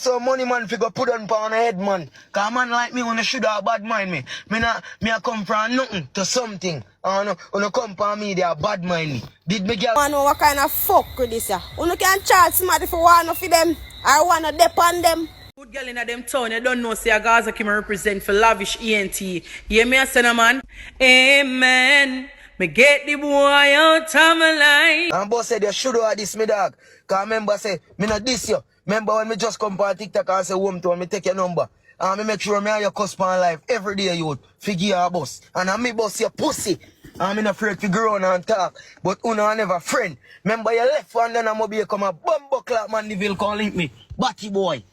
saw money man figure put on pound head man. Cause man like me when you should have bad mind me. Me a come from nothing to something. When you come from me, they are bad mind me. Did me girl? I know what kind of fuck with this ya. You can charge somebody for one of them. I wanna depend them. Good girl in a them town, you don't know say a Gaza Kim represent for lavish ENT. Hear me a say man? Amen. Me get the boy out of my life. And boss said you should have this me dog. Cause remember say, me not this you. Remember when me just come for TikTok and say home to me take your number. And me make sure me have your customer life every day youth. Figure your boss. And I me boss your pussy. And me not afraid to grow and talk. But una never friend. Remember your left hand and I'm be come a bumbo clock man devil calling me. Batty boy.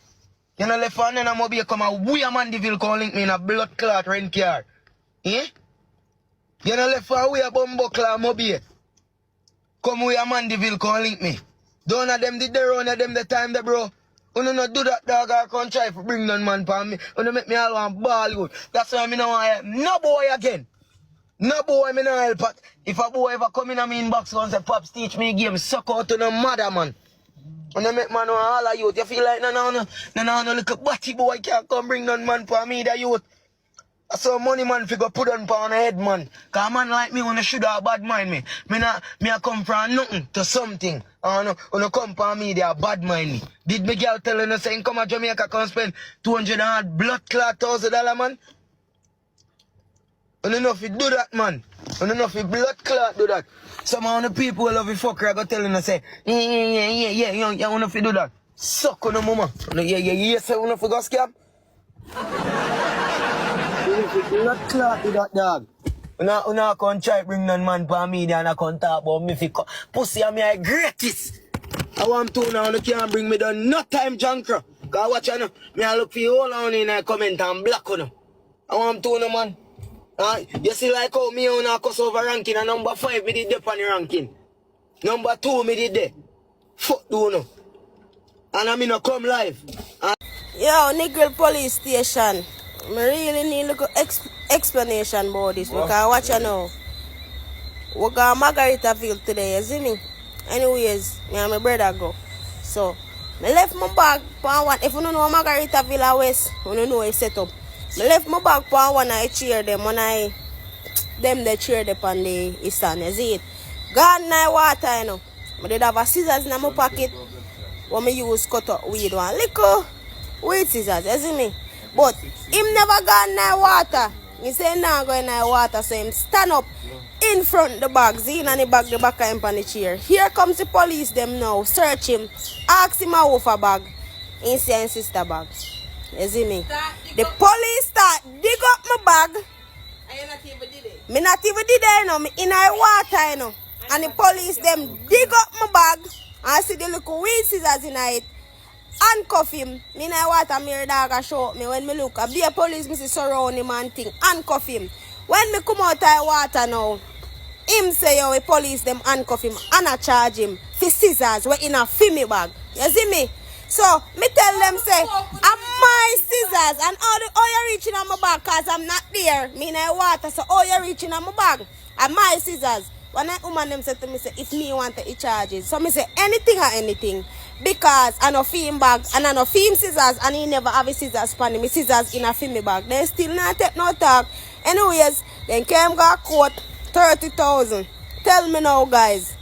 You know left hand and I'm be come a weird man devil calling me in a blood clot rent car. Eh? You know left hand we a bumbo clock mobile. Come we a Mandeville can link me. Don't of them did the run of them the time the bro. You not do that dog or can try to bring none man for me. You make me all want ball good. That's why I no want no boy again. No boy me no help at. If a boy ever come in a me inbox and say Pops teach me game, suck out to no mother man. And they make man want all of youth. You feel like no little batty boy can't come bring none man for me the youth. I saw money man figure put on pound head man. Cause man like me when you should have bad mind me. Me a come from nothing to something. When you come for me, they are bad mind me. Did me girl tell you saying come to Jamaica come spend 200 and blood clot $1,000 man? You know if you do that man. You know if you blood clot do that. Some of the people who love you fucker I go tell you say, yeah, you wanna if you do that. Suck on the mama. Yeah, say you wanna if you go scam. Not clock with that dog. Una can't try bring none man for me and I can't talk about me fi pussy and me I greatest. I want to now you can't bring me down no time junker. Cause watch you know, me I look for you all on in a comment and block on you. I want to know man. You see like how me on a cuss over ranking and number 5 me did dip on the ranking. Number 2 me did there. Fuck do you know. And I mean no come live. Yo, Negril police station. I really need a little explanation about this because watch you know. We got Margaritaville today, you see me? Anyways, me and my brother go. So, I left my bag for one. If you don't know Margaritaville West, you don't know it's set up. I left my bag for one I cheer them when they cheer them on the eastern, you see it? Gone night water, you know. I did have a scissors in my pocket when I use cut up weed one. Little weed scissors, you see me? But him never gone in water. He say now go in water, so him stand up in front of the bag, in the back of him on the chair. Here comes the police them now, search him, ask him a for bag. He say his sister bag. You see me? The police start dig up my bag. Me not even did it, you know, me in the water, you know. And the police them dig up my bag. And I see the little weed scissors in it. Handcuff him. Me na water me dog a show me when me look. I be a police me see surround him and thing. Handcuff him. When me come out of water now, him say yo we police them handcuff him and I charge him for scissors we in a filmy bag. You see me? So me tell them say I'm my scissors and all you reaching on my bag cause I'm not there. Me in the water so all you reaching on my bag. And my scissors. When that woman them said to me, say, if me want to charges. So me say, anything or anything. Because I know film bag and I know film scissors and he never have a scissors pan me scissors in a film bag. They still not take no talk. Anyways, then came got court 30,000. Tell me now guys.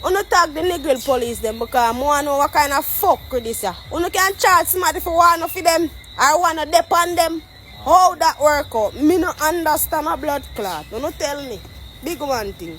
You tag the Negril police them because I want to know what kind of fuck with this. You can charge somebody for one of them. I want to depend them. How that work out? Me no understand a blood clot. You tell me. Big one thing.